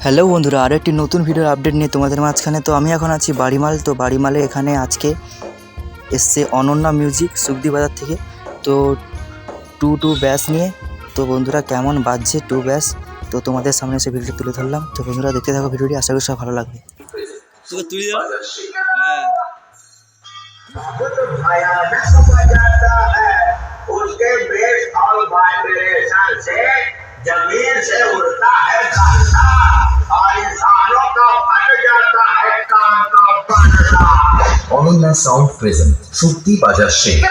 Hello বন্ধুরা, আরও একটি নতুন ভিডিওর আপডেট নিয়ে তোমাদের মাঝখানে। তো আমি এখন আছি বাড়িমাল। তো বাড়িমালে এখানে আজকে এসছে অনন্যা মিউজিক সুখদি বাজার থেকে। তো টু ব্যাস নিয়ে। তো বন্ধুরা কেমন বাজছে টু ব্যাস, তো তোমাদের সামনে এসে ভিডিওটি তুলে ধরলাম। তো বন্ধুরা দেখতে থাকো ভিডিওটি, আশা করি সব ভালো লাগবে। जमीन से उड़ता है कांटा और इंसानों का फट जाता है काम का पांडा। অনন্যা সাউন্ড প্রেজেন্ট সুক্তি বাজার শেখ।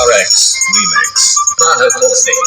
RX Remix. Hosting.